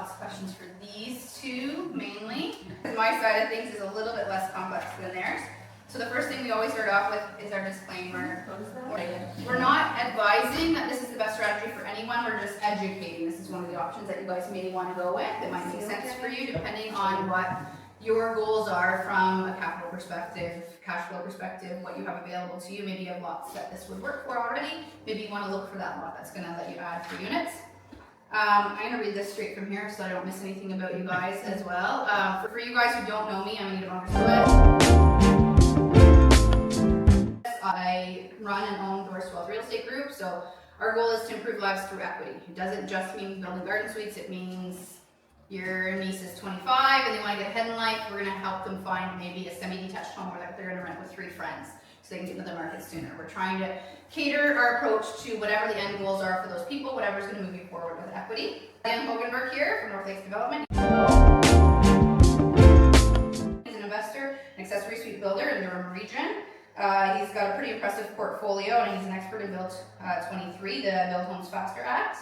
lots of questions for these two mainly. My side of things is a little bit less complex than theirs. So the first thing we always start off with is our disclaimer. We're not advising that this is the best strategy for anyone, we're just educating. This is one of the options that you guys may want to go with. It might make sense for you depending on what your goals are from a capital perspective, cash flow perspective, what you have available to you. Maybe you have lots that this would work for already. Maybe you want to look for that lot that's going to let you add 3 units. I'm going to read this straight from here so I don't miss anything about you guys as well. For you guys who don't know me, I'm going to get on to it. I run and own Doors Wealth Real Estate Group, so our goal is to improve lives through equity. It doesn't just mean building garden suites, it means your niece is 25 and they want to get ahead in life. We're going to help them find maybe a semi-detached home where they're going to rent with 3 friends so they can get into the market sooner. We're trying to cater our approach to whatever the end goals are for those people, whatever's going to move you forward with equity. Dan Hogenberg here from North Lakes Development. He's an investor, an accessory suite builder in the Durham region. He's got a pretty impressive portfolio and he's an expert in Build 23, the Build Homes Faster Act.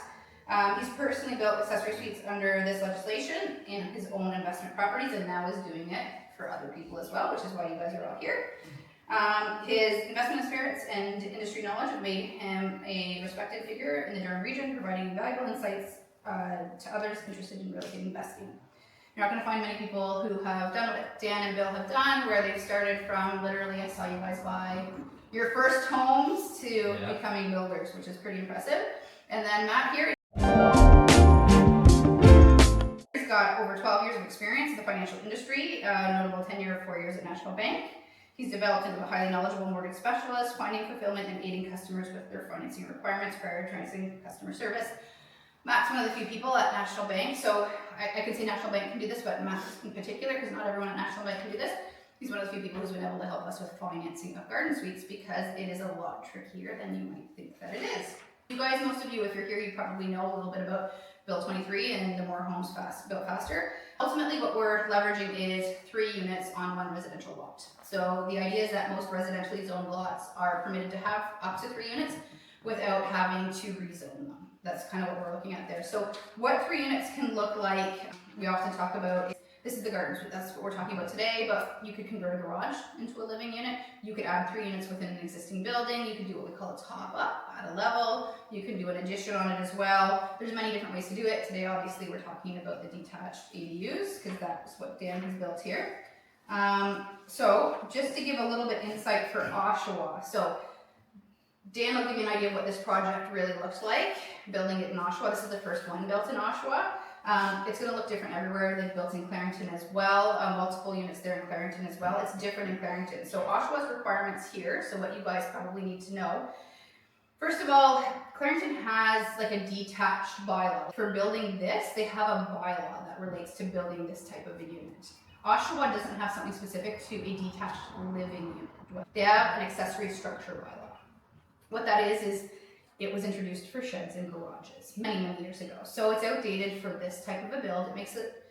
He's personally built accessory suites under this legislation in his own investment properties and now is doing it for other people as well, which is why you guys are all here. His investment experience and industry knowledge have made him a respected figure in the Durham region, providing valuable insights to others interested in real estate investing. You're not going to find many people who have done what Dan and Bill have done, where they've started from literally, I saw you guys buy your first homes to becoming builders, which is pretty impressive. And then Matt here, he's got over 12 years of experience in the financial industry, notable tenure of 4 years at National Bank. He's developed into a highly knowledgeable mortgage specialist, finding fulfillment and aiding customers with their financing requirements, prioritizing customer service. Matt's one of the few people at National Bank, so I can say National Bank can do this, but Matt in particular, because not everyone at National Bank can do this. He's one of the few people who's been able to help us with financing of garden suites because it is a lot trickier than you might think that it is. You guys, most of you, if you're here, you probably know a little bit about Build 23 and the more homes built faster. Ultimately, what we're leveraging is 3 units on 1 residential lot. So the idea is that most residentially zoned lots are permitted to have up to 3 units without having to rezone them. That's kind of what we're looking at there. So what 3 units can look like, we often talk about, this is the garden suite, that's what we're talking about today, but you could convert a garage into a living unit. You could add 3 units within an existing building. You could do what we call a top up at a level. You can do an addition on it as well. There's many different ways to do it. Today, obviously, we're talking about the detached ADUs because that's what Dan has built here. So just to give a little bit insight for Oshawa. So Dan will give you an idea of what this project really looks like, building it in Oshawa. This is the first one built in Oshawa. It's going to look different everywhere. They've built in Clarington as well, multiple units there in Clarington as well. It's different in Clarington. So Oshawa's requirements here, so what you guys probably need to know. First of all, Clarington has like a detached bylaw. For building this, they have a bylaw that relates to building this type of a unit. Oshawa doesn't have something specific to a detached living unit. They have an accessory structure bylaw. What that is it was introduced for sheds and garages many, many years ago. So it's outdated for this type of a build. It makes it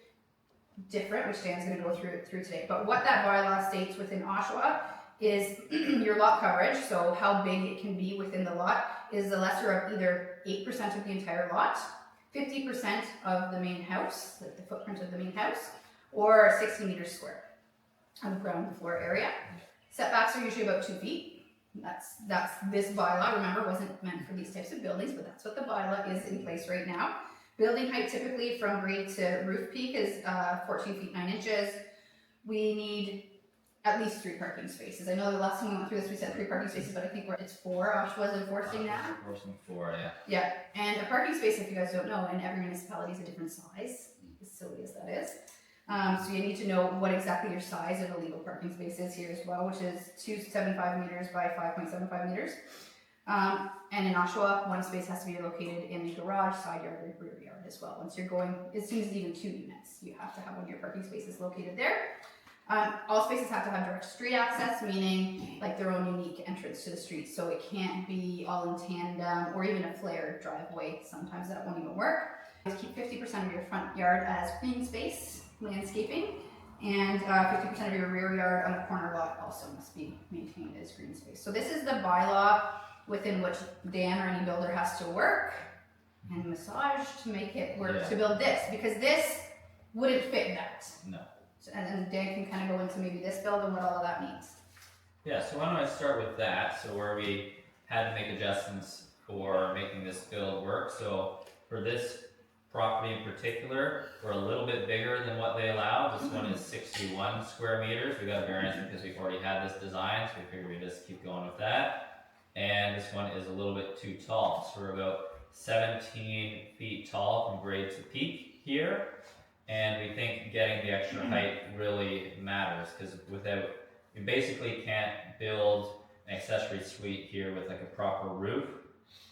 different, which Dan's going to go through today. But what that bylaw states within Oshawa is your lot coverage, so how big it can be within the lot, is the lesser of either 8% of the entire lot, 50% of the main house, like the footprint of the main house, or 60 meters square of ground floor area. Setbacks are usually about 2 feet. That's this bylaw. Remember, wasn't meant for these types of buildings, but that's what the bylaw is in place right now. Building height typically from grade to roof peak is 14 feet 9 inches. We need at least 3 parking spaces. I know the last time we went through this we said 3 parking spaces, but I think it's 4. Oshawa's enforcing now. Enforcing 4, yeah. Yeah, and a parking space, if you guys don't know, in every municipality is a different size, as silly as that is. So you need to know what exactly your size of a legal parking space is here as well, which is 2.75 meters by 5.75 meters. And in Oshawa, 1 space has to be located in the garage, side yard, or rear yard as well. Once you're going, as soon as even 2 units, you have to have one of your parking spaces located there. All spaces have to have direct street access, meaning like their own unique entrance to the street. So it can't be all in tandem or even a flared driveway. Sometimes that won't even work. Just keep 50% of your front yard as green space, landscaping, and 50% of your rear yard on a corner lot also must be maintained as green space. So this is the bylaw within which Dan or any builder has to work. and massage to make it work Yeah. to build this, because this wouldn't fit that. No. So, and then Dan can kind of go into maybe this build and what all of that means. Yeah, so why don't I start with that, so where we had to make adjustments for making this build work. So for this property in particular, we're a little bit bigger than what they allow. This one is 61 square meters. We got a variance because we've already had this design, so we figured we'd just keep going with that. And this one is a little bit too tall, so we're about 17 feet tall from grade to peak here. And we think getting the extra height really matters, because you basically can't build an accessory suite here with like a proper roof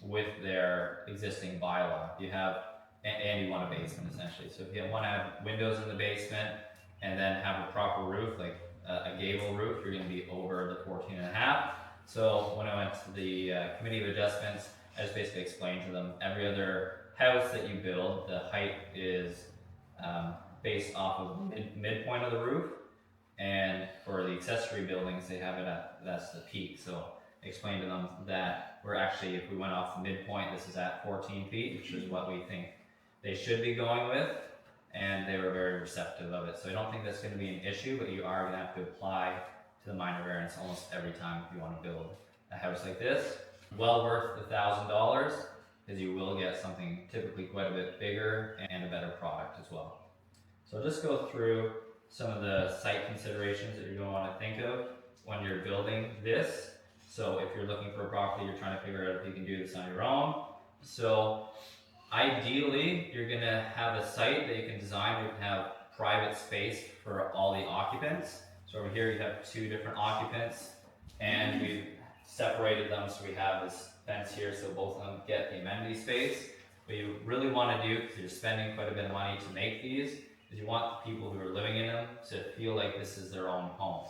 with their existing bylaw. You have, and you want a basement essentially. So if you want to have windows in the basement and then have a proper roof, like a gable roof, you're going to be over the 14.5. So when I went to the committee of adjustments, I just basically explained to them every other house that you build, the height is based off of midpoint of the roof, and for the accessory buildings they have it at, that's the peak. So I explained to them that we're actually, if we went off the midpoint, this is at 14 feet, which is what we think they should be going with, and they were very receptive of it. So I don't think that's going to be an issue, but you are going to have to apply to the minor variance almost every time if you want to build a house like this. Well worth $1,000, because you will get something typically quite a bit bigger and a better product as well. So I'll just go through some of the site considerations that you're going to want to think of when you're building this. So if you're looking for a property, you're trying to figure out if you can do this on your own. So ideally, you're going to have a site that you can design. You can have private space for all the occupants. So over here you have 2 different occupants, and we've separated them so we have this fence here so both of them get the amenity space. What you really want to do, because you're spending quite a bit of money to make these, is you want the people who are living in them to feel like this is their own home.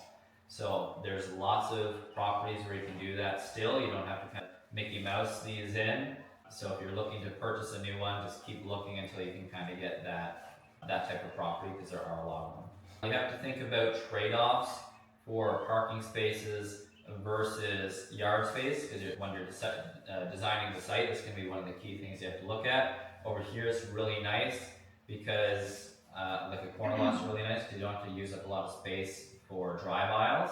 So there's lots of properties where you can do that still. You don't have to kind of Mickey Mouse these in. So if you're looking to purchase a new one, just keep looking until you can kind of get that type of property, because there are a lot of them. You have to think about trade-offs for parking spaces versus yard space, because when you're designing the site, it's going to be one of the key things you have to look at. Over here it's really nice because like a corner lot's really nice because you don't have to use up a lot of space for drive aisles.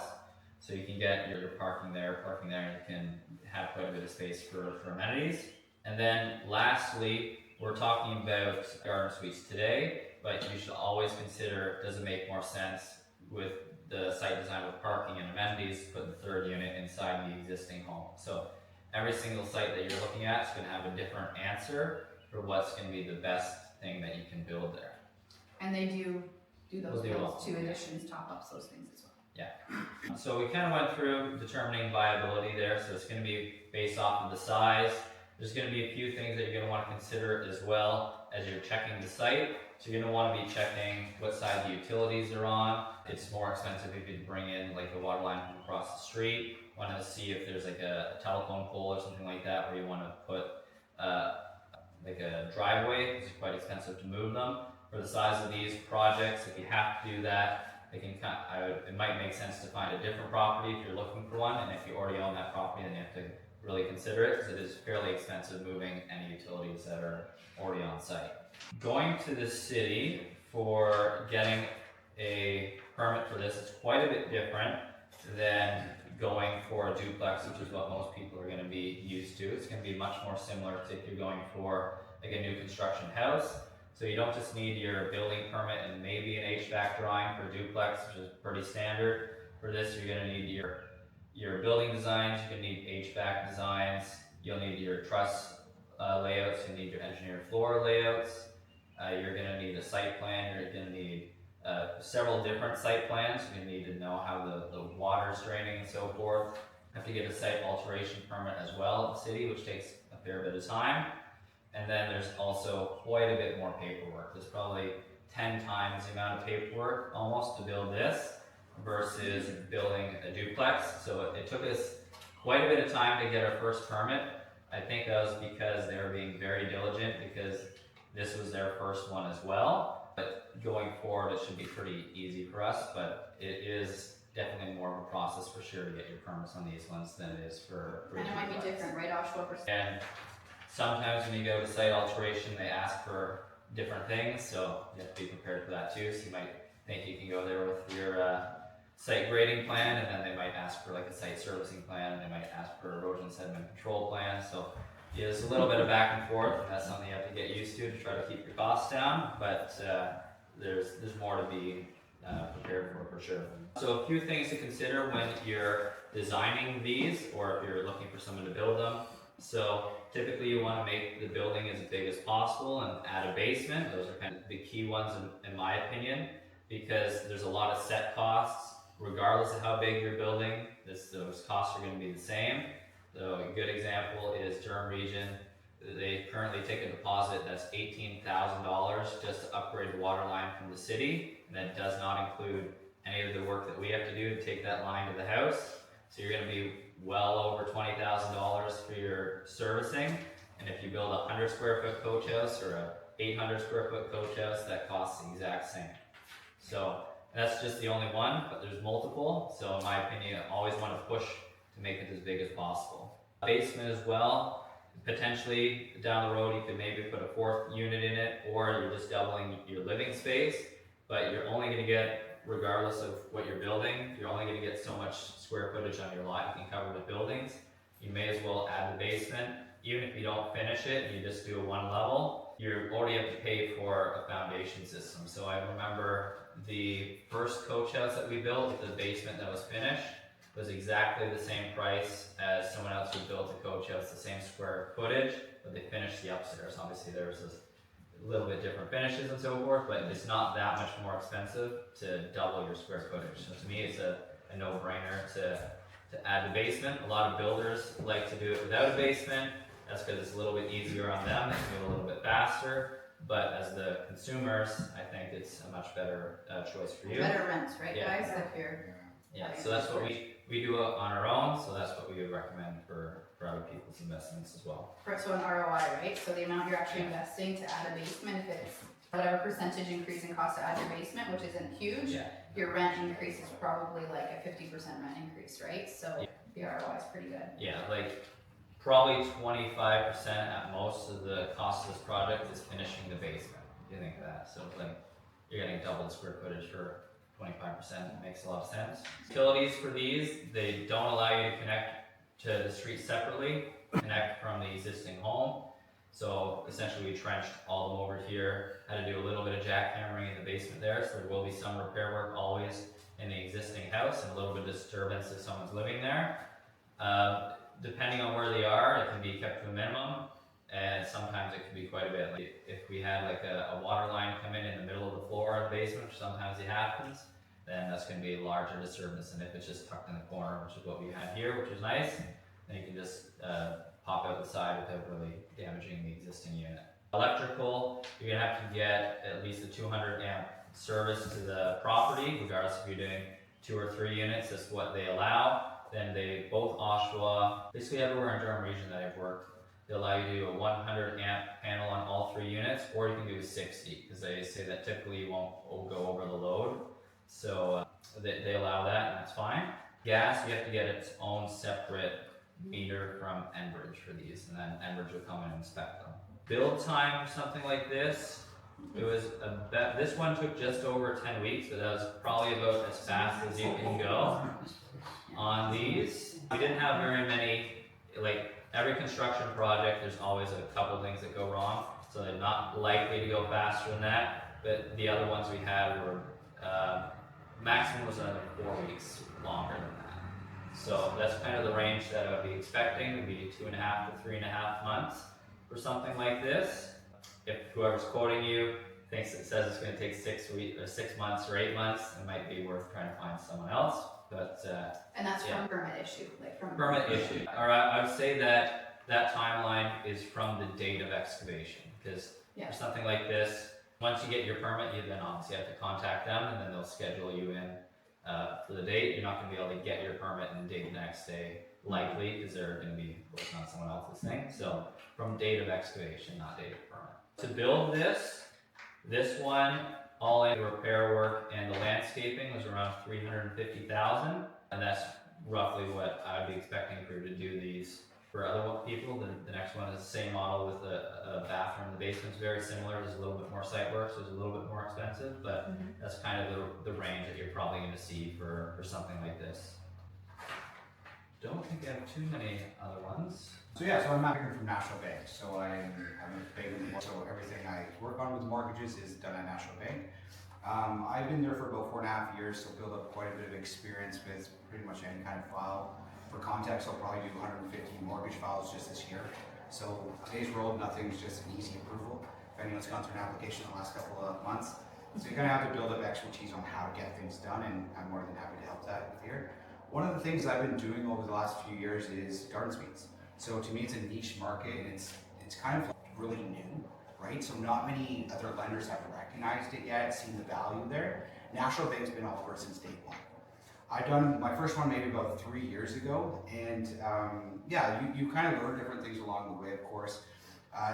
So you can get your parking there, and you can have quite a bit of space for amenities. And then lastly, we're talking about garden suites today, but you should always consider, does it make more sense with the site design with parking and amenities to put the 3rd unit inside the existing home. So every single site that you're looking at is going to have a different answer for what's going to be the best thing that you can build there. And they do those We'll do builds, all. 2 additions, top ups, those things as well. Yeah. So we kind of went through determining viability there. So it's going to be based off of the size. There's going to be a few things that you're going to want to consider as well as you're checking the site. So you're going to want to be checking what side the utilities are on. It's more expensive if you bring in like a water line from across the street. Want to see if there's like a telephone pole or something like that where you want to put like a driveway, because it's quite expensive to move them. For the size of these projects, if you have to do that, it might make sense to find a different property if you're looking for one, and if you already own that property, then you have to really consider it, because it is fairly expensive moving any utilities that are already on site. Going to the city for getting a permit for this is quite a bit different than going for a duplex, which is what most people are going to be used to. It's going to be much more similar to if you're going for like a new construction house. So you don't just need your building permit and maybe an HVAC drawing for duplex, which is pretty standard. For this, you're going to need your building designs, you're going to need HVAC designs, you'll need your truss layouts, you'll need your engineered floor layouts, you're going to need a site plan, you're going to need several different site plans. You're going to need to know how the water's draining and so forth. You have to get a site alteration permit as well in the city, which takes a fair bit of time. And then there's also quite a bit more paperwork. There's probably 10 times the amount of paperwork almost to build this versus building a duplex. So it took us quite a bit of time to get our first permit. I think that was because they were being very diligent, because this was their first one as well. But going forward, it should be pretty easy for us, but it is definitely more of a process for sure to get your permits on these ones than it is for And it might be different, right, Oshawa? And Sometimes when you go to site alteration, they ask for different things, so you have to be prepared for that too. So you might think you can go there with your site grading plan, and then they might ask for like a site servicing plan, and they might ask for erosion sediment control plan. So yeah, there's a little bit of back and forth, and that's something you have to get used to try to keep your costs down. But there's more to be prepared for sure. So a few things to consider when you're designing these, or if you're looking for someone to build them. So typically you want to make the building as big as possible and add a basement. Those are kind of the key ones in my opinion, because there's a lot of set costs regardless of how big you're building. Those costs are going to be the same. So a good example is Durham Region. They currently take a deposit that's $18,000 just to upgrade the water line from the city, and that does not include any of the work that we have to do to take that line to the house. So you're going to be well over $20,000 for your servicing, and if you build a 100 square foot coach house or a 800 square foot coach house, that costs the exact same. So that's just the only one, but there's multiple. So in my opinion, I always want to push to make it as big as possible. Basement as well. Potentially down the road you could maybe put a 4th unit in it, or you're just doubling your living space, but you're only going to get, regardless of what you're building, you're only going to get so much square footage on your lot you can cover with buildings. You may as well add the basement. Even if you don't finish it, you just do a 1 level, you already have to pay for a foundation system. So I remember the first coach house that we built with the basement that was finished was exactly the same price as someone else who built a coach house, the same square footage, but they finished the upstairs. Obviously there was a little bit different finishes and so forth, but it's not that much more expensive to double your square footage. So to me it's a no-brainer to add the basement. A lot of builders like to do it without a basement. That's because it's a little bit easier on them, they can go a little bit faster, but as the consumers, I think it's a much better choice for you. Better rents, right, Yeah. guys? If you're So that's what we do on our own, so that's what we would recommend for other people's investments as well. so an ROI, right? So the amount you're actually investing to add a basement, if it's whatever percentage increase in cost to add your basement, which isn't huge, Yeah. your rent increase is probably like a 50% rent increase, right? So Yeah. the ROI is pretty good. Yeah, like probably 25% at most of the cost of this project is finishing the basement. If you think of that, so like you're getting double the square footage for 25%. Makes a lot of sense. Utilities for these, they don't allow you to connect to the street separately, connect from the existing home. So essentially we trenched all of them over here, had to do a little bit of jackhammering in the basement there, so there will be some repair work always in the existing house and a little bit of disturbance if someone's living there. Depending on where they are, it can be kept to a minimum, and sometimes it can be quite a bit. Like if we had like a water line come in the middle of the floor of the basement, which sometimes it happens, then that's going to be a larger disturbance than if it's just tucked in the corner, which is what we had here, which is nice. Then you can just pop out the side without really damaging the existing unit. Electrical, you're going to have to get at least a 200 amp service to the property, regardless if you're doing 2 or 3 units, that's what they allow. Then they both Oshawa, basically everywhere in Durham Region that I've worked, they allow you to do a 100 amp panel on all 3 units, or you can do a 60, because they say that typically you won't go over the load. So they allow that, and that's fine. Gas, you have to get its own separate meter from Enbridge for these, and then Enbridge will come and inspect them. Build time for something like this, it was this one took just over 10 weeks, but that was probably about as fast as you can go on these. We didn't have very many, like every construction project, there's always a couple things that go wrong, so they're not likely to go faster than that, but the other ones we had were, maximum was another 4 weeks longer than that. So that's kind of the range that I would be expecting, would be 2.5 to 3.5 months for something like this. If whoever's quoting you thinks it says it's going to take 6 weeks or 6 months or 8 months, it might be worth trying to find someone else. But and that's from permit issue, like from permit issue. Or I would say that timeline is from the date of excavation, because for something like this, once you get your permit, you then obviously have to contact them, and then they'll schedule you in for the date. You're not going to be able to get your permit and dig the next day, likely, because they're going to be working on someone else's thing. So from date of excavation, not date of permit. To build this one, all in repair work and the landscaping was around $350,000, and that's roughly what I'd be expecting for you to do these for other people. The next one is the same model with a bathroom. The basement's very similar, there's a little bit more site work, so it's a little bit more expensive, but that's kind of the range that you're probably gonna see for something like this. Don't think I have too many other ones. So yeah, so I'm not from National Bank, so I'm a bank, so everything I work on with mortgages is done at National Bank. I've been there for about 4.5 years, so built up quite a bit of experience with pretty much any kind of file. For context, I'll probably do 150 mortgage files just this year. So today's world, nothing's just an easy approval. If anyone's gone through an application in the last couple of months, so you kind of have to build up expertise on how to get things done, and I'm more than happy to help that with here. One of the things I've been doing over the last few years is garden suites. So to me, it's a niche market, and it's kind of really new, right? So not many other lenders have recognized it yet, seen the value there. National Bank's been all over it since day one. I've done my first one maybe about 3 years ago, and yeah, you kind of learn different things along the way, of course.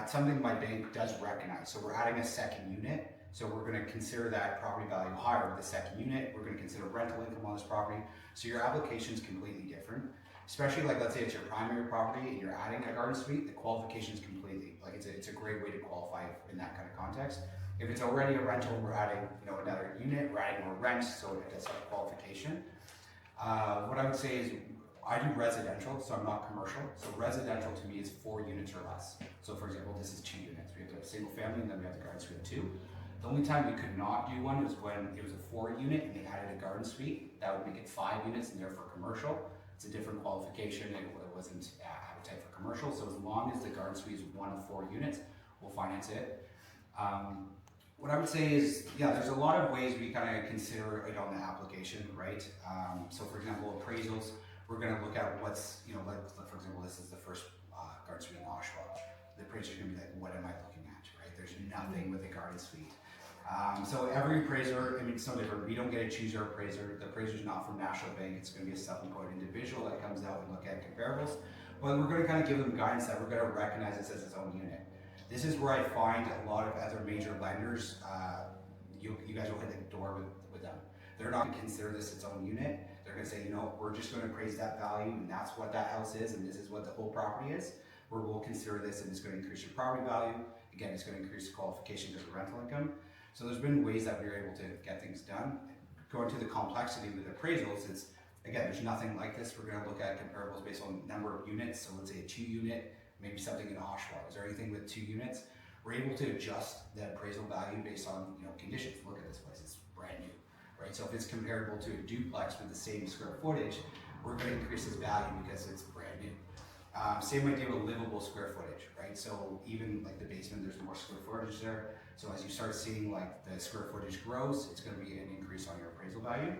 It's something my bank does recognize. So we're adding a second unit. So we're going to consider that property value higher with the second unit. We're going to consider rental income on this property. So your application is completely different. Especially like, let's say it's your primary property and you're adding a garden suite, the qualification is completely, like it's a great way to qualify in that kind of context. If it's already a rental, we're adding, another unit, we're adding more rent, so it does have a qualification. What I would say is I do residential, so I'm not commercial. So residential to me is 4 units or less. So for example, this is 2 units. We have a single family and then we have the garden suite of 2. The only time we could not do one was when it was a 4 unit and they added a garden suite. That would make it 5 units and therefore commercial. It's a different qualification. It wasn't appetite for commercial. So as long as the garden suite is 1 of 4 units, we'll finance it. What I would say is, yeah, there's a lot of ways we kind of consider it on the application, right? So for example, appraisals, we're going to look at what's, like for example, this is the first garden suite in Oshawa. The appraiser is going to be like, what am I looking at, right? There's nothing with a garden suite. So every appraiser, it's no different. We don't get to choose our appraiser. The appraiser is not from National Bank. It's going to be a self-employed individual that comes out and look at comparables. But we're going to kind of give them guidance that we're going to recognize this as its own unit. This is where I find a lot of other major lenders, you guys will hit the door with them. They're not going to consider this its own unit. They're going to say, we're just going to appraise that value, and that's what that house is, and this is what the whole property is. Where we'll consider this, and it's going to increase your property value. Again, it's going to increase the qualification of the rental income. So there's been ways that we were able to get things done. Going to the complexity with appraisals, again, there's nothing like this. We're going to look at comparables based on number of units. So let's say a 2 unit, maybe something in Oshawa. Is there anything with 2 units? We're able to adjust the appraisal value based on conditions. Look at this place, it's brand new, right? So if it's comparable to a duplex with the same square footage, we're going to increase its value because it's brand new. Same idea with livable square footage, right? So even like the basement, there's more square footage there. So as you start seeing like the square footage grows, it's going to be an increase on your appraisal value.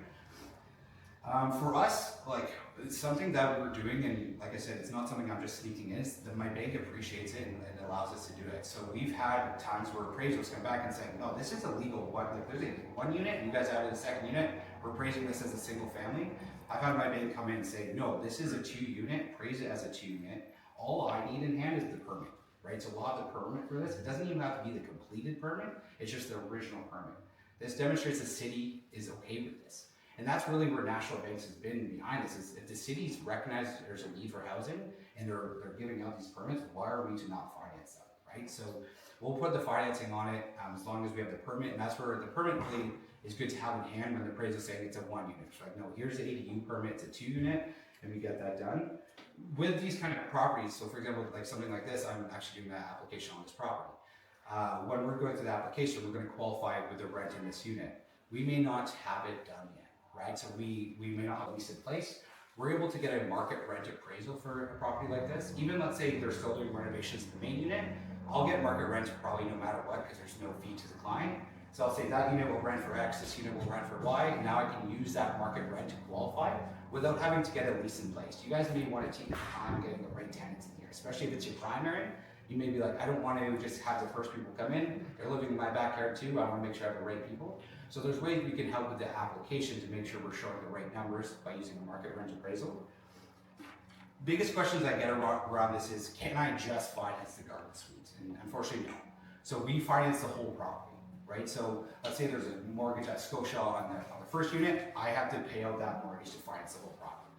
For us, like it's something that we're doing, and like I said, it's not something I'm just sneaking in. It's that my bank appreciates it and allows us to do it. So we've had times where appraisals come back and say, no, this is a legal one. Like there's a 1 unit, and you guys added a second unit. We're appraising this as a single family. I've had my bank come in and say, no, this is a 2 unit. Appraise it as a 2 unit. All I need in hand is the permit. Right, so we'll have the permit for this. It doesn't even have to be the completed permit, it's just the original permit. This demonstrates the city is okay with this. And that's really where National Banks has been behind this, is if the city's recognized there's a need for housing and they're giving out these permits, why are we to not finance them, right? So we'll put the financing on it as long as we have the permit, and that's where the permit really is good to have in hand when the appraiser is saying it's a 1 unit. It's like, no, here's the ADU permit, it's a 2 unit, and we get that done. With these kind of properties, so for example, like something like this, I'm actually doing that application on this property. When we're going through the application, we're going to qualify with the rent in this unit. We may not have it done yet, right? So we may not have a lease in place. We're able to get a market rent appraisal for a property like this. Even let's say they're still doing renovations to the main unit, I'll get market rent probably no matter what because there's no fee to the client. So I'll say that unit will rent for X, this unit will rent for Y, and now I can use that market rent to qualify without having to get a lease in place. You guys may want to take your time getting the right tenants in here, especially if it's your primary. You may be like, I don't want to just have the first people come in, they're living in my backyard too, I want to make sure I have the right people. So there's ways we can help with the application to make sure we're showing the right numbers by using a market rent appraisal. Biggest questions I get around this is, can I just finance the garden suite? And unfortunately, no. So we finance the whole property. Right? So let's say there's a mortgage at Oshawa on the first unit, I have to pay out that mortgage to finance the whole property.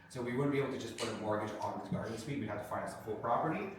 So we wouldn't be able to just put a mortgage on the garden suite, we'd have to finance the full property.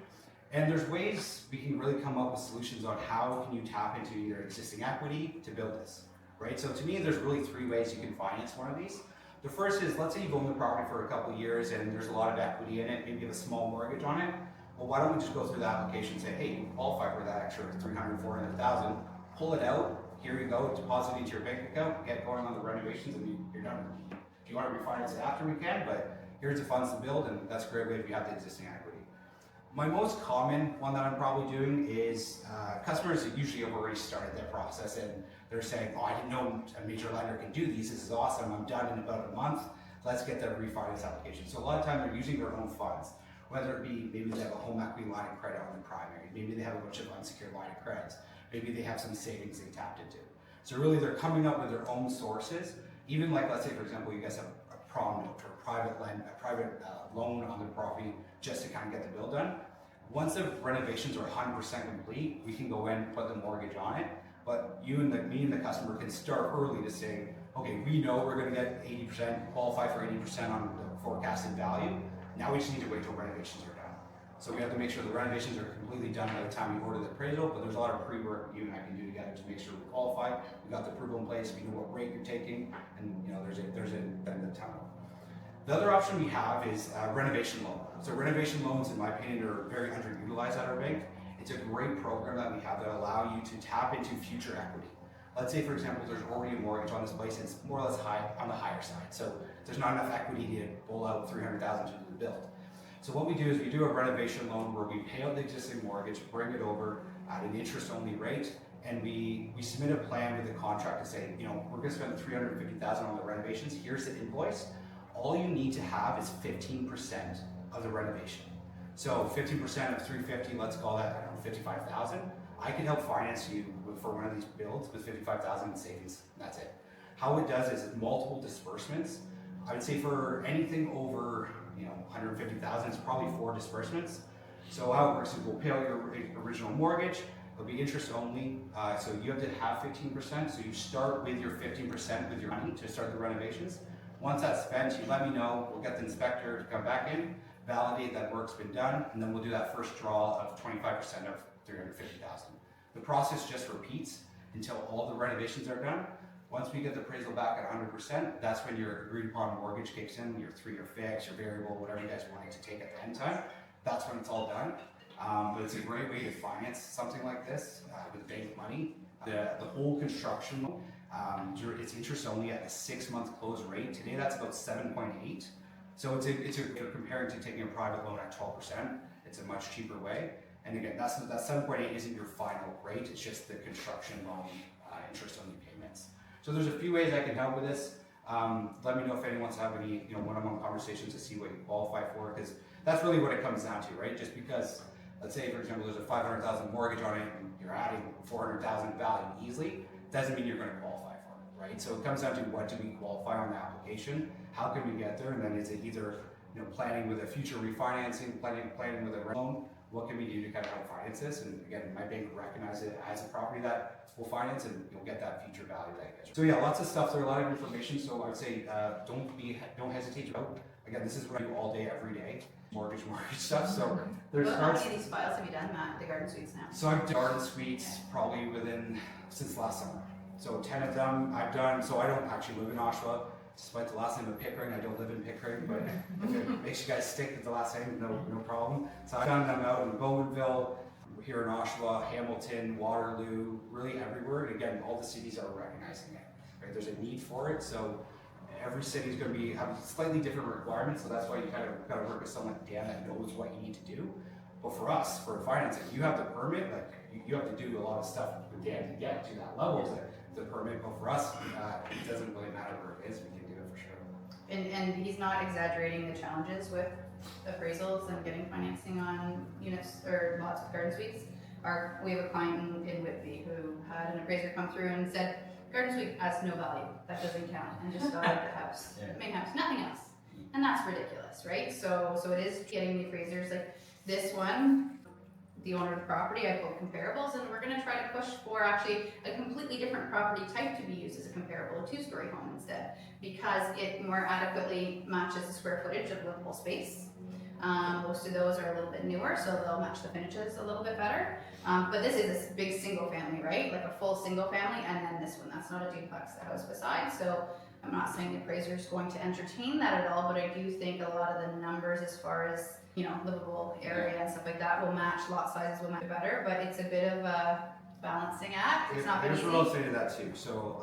And there's ways we can really come up with solutions on how can you tap into your existing equity to build this, right? So to me, there's really 3 ways you can finance one of these. The first is, let's say you've owned the property for a couple of years and there's a lot of equity in it, maybe you have a small mortgage on it. Well, why don't we just go through the application and say, hey, you qualify for that extra 300, 400,000, pull it out, here you go, deposit it into your bank account, get going on the renovations, and you're done. If you want to refinance it after, we can, but here's the funds to build, and that's a great way if you have the existing equity. My most common one that I'm probably doing is customers that usually have already started their process and they're saying, oh, I didn't know a major lender can do these, this is awesome, I'm done in about a month, let's get the refinance application. So a lot of times they're using their own funds, whether it be maybe they have a home equity line of credit on the primary, maybe they have a bunch of unsecured line of credits, maybe they have some savings they tapped into. So really they're coming up with their own sources, even like, let's say for example, you guys have a prom note or a private loan on the property just to kind of get the bill done. Once the renovations are 100% complete, we can go in and put the mortgage on it, but me and the customer can start early to say, okay, we know we're going to get 80%, qualify for 80% on the forecasted value. Now we just need to wait till renovations are done. So we have to make sure the renovations are completely done by the time we order the appraisal, but there's a lot of pre-work you and I can do together to make sure we qualify. We got the approval in place, we know what rate you're taking, and there's a ton. The other option we have is renovation loan. So renovation loans, in my opinion, are very underutilized at our bank. It's a great program that we have that allow you to tap into future equity. Let's say, for example, there's already a mortgage on this place and it's more or less on the higher side. So there's not enough equity to pull out $300,000 to do the build. So what we do is we do a renovation loan where we pay out the existing mortgage, bring it over at an interest-only rate, and we submit a plan with the contract to say, we're going to spend $350,000 on the renovations. Here's the invoice. All you need to have is 15% of the renovation. So 15% of 350, let's call that, 55,000. I can help finance you for one of these builds with 55,000 in savings. That's it. How it does is multiple disbursements. I would say for anything over 150,000, it's probably 4 disbursements. So how it works is we'll pay out your original mortgage. It'll be interest only. So you have to have 15%. So you start with your 15% with your money to start the renovations. Once that's spent, you let me know. We'll get the inspector to come back in, validate that work's been done, and then we'll do that first draw of 25% of 350,000. The process just repeats until all the renovations are done. Once we get the appraisal back at 100%, that's when your agreed upon mortgage kicks in, your 3-year fix, your variable, whatever you guys want it to take at the end time. That's when it's all done. But it's a great way to finance something like this with bank money. The whole construction loan, it's interest only at a 6-month close rate. Today that's about 7.8. So you're comparing to taking a private loan at 12%. It's a much cheaper way. And again, that 7.8 isn't your final rate. It's just the construction loan interest only payments. So there's a few ways I can help with this. Let me know if anyone wants to have any one-on-one conversations to see what you qualify for, because that's really what it comes down to, right? Just because, let's say for example, there's a 500,000 mortgage on it and you're adding 400,000 value easily, doesn't mean you're going to qualify for it, right? So it comes down to what do we qualify on the application, how can we get there, and then is it either planning with a future refinancing, planning with a loan, what can we do to kind of help finance this? And again, my bank will recognize it as a property that will finance and you'll get that future value that you guys. So yeah, lots of stuff. There's a lot of information. So I would say don't hesitate to vote. Again, this is what I do all day, every day. Mortgage stuff. So there's How many of these files have you done, Matt, the garden suites now? So I've done garden suites probably since last summer. So 10 of them I've done. So I don't actually live in Oshawa. Despite the last name of Pickering, I don't live in Pickering, but if it makes you guys stick with the last name, no problem. So I've done them out in Bowmanville, here in Oshawa, Hamilton, Waterloo, really everywhere. And again, all the cities are recognizing it. Right? There's a need for it. So every city is going to have slightly different requirements. So that's why you kind of got to work with someone like Dan that knows what you need to do. But for us, for financing, you have the permit. Like you have to do a lot of stuff with Dan to get to that level to the permit. But for us, it doesn't really matter where it is. We can do it for sure. And he's not exaggerating the challenges with appraisals and getting financing on units or lots of garden suites. We have a client in Whitby who had an appraiser come through and said, garden suite has no value, that doesn't count, and just valued the house, main house, nothing else. And that's ridiculous, right? So it is getting the appraisers, like this one, the owner of the property, I pulled comparables, and we're gonna try to push for actually a completely different property type to be used as a comparable, a two-story home instead, because it more adequately matches the square footage of livable space. Most of those are a little bit newer, so they'll match the finishes a little bit better. But this is a big single family, right? Like a full single family, and then this one, that's not a duplex, the house beside. So I'm not saying the appraiser is going to entertain that at all, but I do think a lot of the numbers as far as, you know, livable area and stuff like that will match, lot sizes will match better, but it's a bit of a balancing act. It's not been Here's easy. what I'll say to that too. So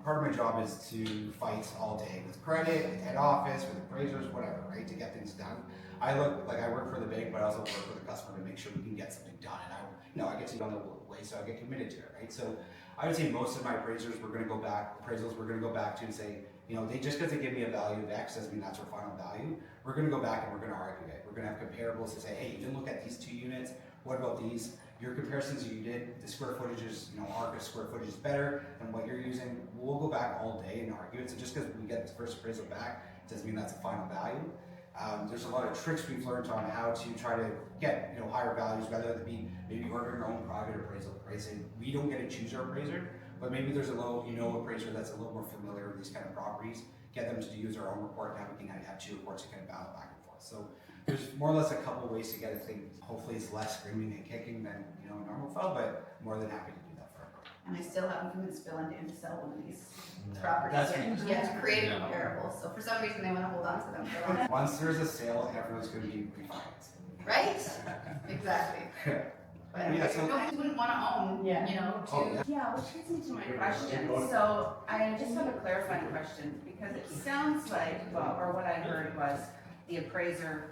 part of my job is to fight all day with credit, with head office, with appraisers, whatever, right, to get things done. I work for the bank, but I also work for the customer to make sure we can get something done. And I get to be on the way, so I get committed to it, right? So I would say most of my appraisals we're going to go back to and say, you know, just because they give me a value of X doesn't mean that's our final value. We're going to go back and we're going to argue it. We're going to have comparables to say, hey, you didn't look at these 2 units. What about these? Your comparisons you did, the square footage is, you know, our square footage is better than what you're using. We'll go back all day and argue it. So just because we get the first appraisal back doesn't mean that's a final value. There's a lot of tricks we've learned on how to try to get, you know, higher values, whether it be maybe ordering your own private appraisal, right? So we don't get to choose our appraiser, but maybe there's a low, you know, appraiser that's a little more familiar with these kind of properties. Get them to use our own report, and now we can have 2 reports that kind of battle back and forth. So there's more or less a couple of ways to get a thing. Hopefully it's less screaming and kicking than, you know, a normal file, but more than happy to do that for everyone. And I still haven't convinced Bill and Dan to sell one of these No, properties that's yet. He has created No. comparables, so for some reason they want to hold on to them for long. Once there's a sale, everyone's going to be refinanced. Right? Exactly. But Yeah, so- nobody wouldn't want to own, Yeah. you know, Oh, two. yeah. Yeah, which leads me to my question. So I just have a clarifying question, because it sounds like, well, or what I heard was the appraiser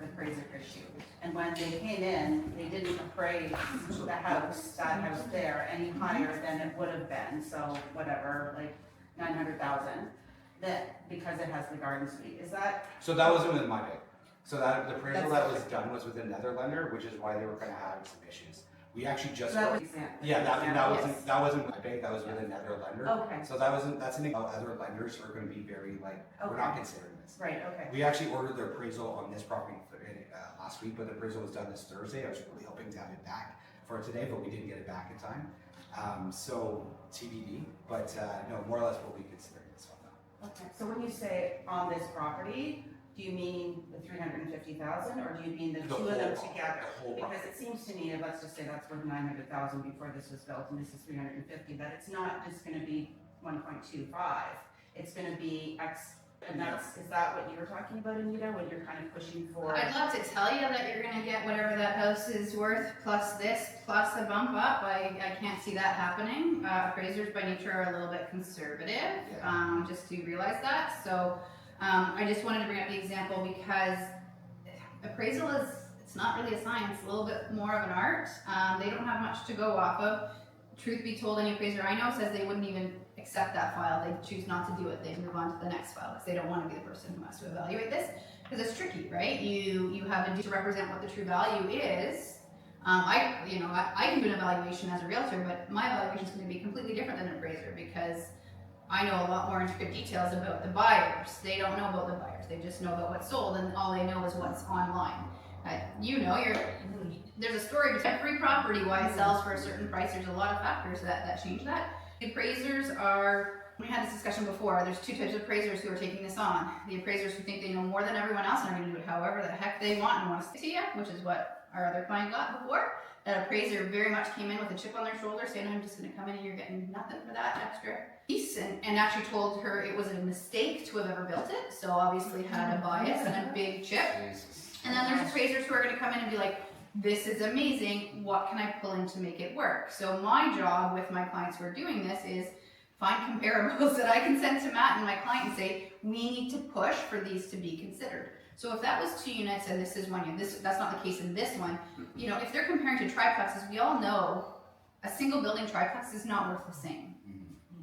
issue. And when they came in, they didn't appraise that house there any higher than it would have been. So whatever, like 900,000, that, because it has the garden suite. Is that, So that wasn't with my bank. So that the appraisal that was done was with another lender, which is why they were kind of having some issues. We actually just that was, yeah, that yes. wasn't my bank. That was with another lender. Okay, So that's an other lenders are going to be very like we're not considering this. right, okay. We actually ordered the appraisal on this property last week, but the appraisal was done this Thursday. I was really hoping to have it back for today, but we didn't get it back in time. So TBD, but no, more or less we'll be considering this one now. Okay, so when you say on this property, do you mean the 350,000, or do you mean the two of them together? The whole Because it seems to me, let's just say that's worth 900,000 before this was built, and this is 350, that it's not just gonna be 1.25, it's gonna be X, and is that what you were talking about, Anita, when you're kind of pushing for? I'd love to tell you that you're gonna get whatever that house is worth, plus this, plus a bump up. I can't see that happening. Appraisers by nature are a little bit conservative, just to realize that. So I just wanted to bring up the example because appraisal it's not really a science, a little bit more of an art. They don't have much to go off of. Truth be told, any appraiser I know says they wouldn't even accept that file. They choose not to do it. They move on to the next file because they don't want to be the person who has to evaluate this, because it's tricky, right? You have a duty to represent what the true value is. I can do an evaluation as a realtor, but my evaluation is going to be completely different than an appraiser because I know a lot more intricate details about the buyers. They don't know about the buyers. They just know about what's sold, and all they know is what's online. There's a story behind every property why it sells for a certain price. There's a lot of factors that change that. The appraisers we had this discussion before, there's 2 types of appraisers who are taking this on. The appraisers who think they know more than everyone else and are going to do it however the heck they want and want to stick to you, which is what our other client got before. That appraiser very much came in with a chip on their shoulder saying, I'm just going to come in and you're getting nothing for that extra piece, and actually told her it was a mistake to have ever built it, so obviously had a bias and a big chip. And then there's appraisers who are going to come in and be like, this is amazing, what can I pull in to make it work? So my job with my clients who are doing this is find comparables that I can send to Matt and my client and say, we need to push for these to be considered. So if that was 2 units and this is 1 unit, that's not the case in this one. You know, if they're comparing to triplexes, we all know a single building triplex is not worth the same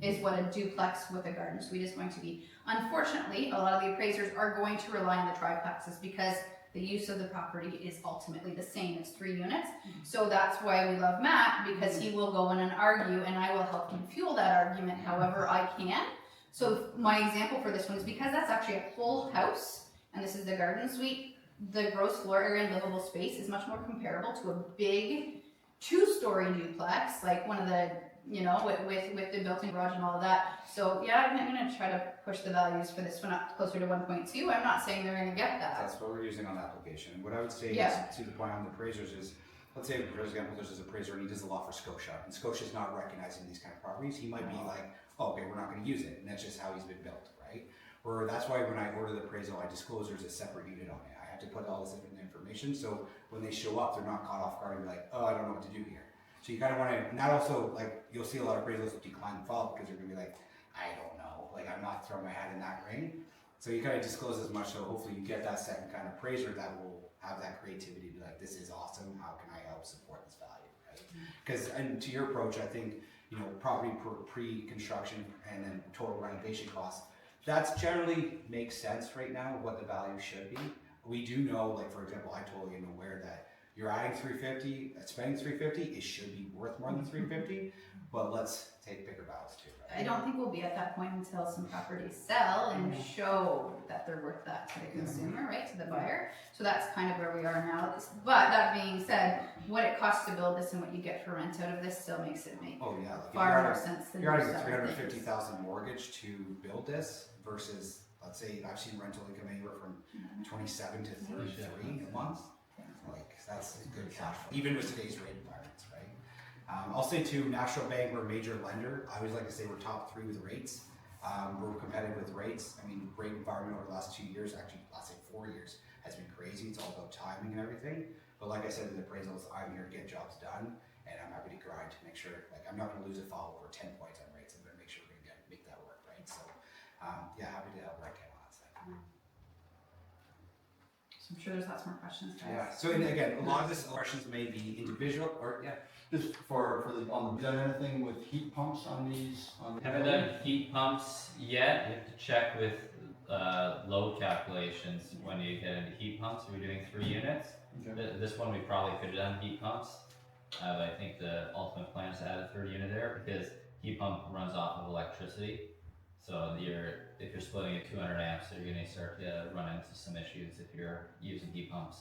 is what a duplex with a garden suite is going to be. Unfortunately, a lot of the appraisers are going to rely on the triplexes because the use of the property is ultimately the same. It's 3 units. So that's why we love Matt, because he will go in and argue and I will help him fuel that argument however I can. So my example for this one is because that's actually a full house and this is the garden suite, the gross floor area and livable space is much more comparable to a big two-story duplex, like one of the, you know, with the built-in garage and all of that. So yeah, I'm gonna try to push the values for this one up closer to 1.2. I'm not saying they're gonna get that. That's what we're using on the application. And what I would say Yeah. is, to the point on the appraisers is, let's say, for example, there's an appraiser and he does a lot for Scotia, and Scotia's not recognizing these kind of properties. He might be like, oh, okay, we're not gonna use it, and that's just how he's been built, right? Or that's why when I order the appraisal, I disclose there's a separate unit on it. I have to put all this different information, so when they show up, they're not caught off guard and be like, oh, I don't know what to do here. So you kind of want to, and that also, like, you'll see a lot of appraisals decline the file because they're gonna be like, I don't know, like, I'm not throwing my hat in that ring. So you kind of disclose as much, so hopefully you get that second kind of appraiser that will have that creativity to be like, this is awesome, how can I help support this value, right? Because, and to your approach, I think, you know, property pre-construction and then total renovation costs, that's generally makes sense right now, what the value should be. We do know, like, for example, I totally am aware that you're adding 350, spending 350, it should be worth more than 350, but let's take bigger values too, right? I don't think we'll be at that point until some properties sell and show that they're worth that to the consumer, right, to the buyer. So that's kind of where we are now. But that being said, what it costs to build this and what you get for rent out of this still makes it make Oh yeah, like far more sense than you're adding most a other things. $350,000 mortgage to build this versus, let's say, I've seen rental income anywhere from 27 to 33 a month. Like, that's a good cash flow, even with today's rate environments, right? I'll say too, National Bank, we're a major lender. I always like to say we're top 3 with rates. We're competitive with rates. I mean, rate environment over the last 2 years, actually last 4 years, has been crazy. It's all about timing and everything. But like I said in the appraisals, I'm here to get jobs done, and I'm happy to grind to make sure, like, I'm not gonna lose a file over 10 points on rates. I'm gonna make sure we're gonna make that work, right? So, yeah, happy to help where I can on that side. So I'm sure there's lots more questions, guys. Yeah, so and again, a lot of these questions may be individual, or yeah. Just for the, done anything with heat pumps on these? Haven't done heat pumps yet. You have to check with load calculations when you get into heat pumps. We're doing 3 units. Okay. This one we probably could have done heat pumps. But I think the ultimate plan is to add a 3rd unit there because heat pump runs off of electricity. So if you're splitting at 200 amps, you're going to start to run into some issues if you're using heat pumps.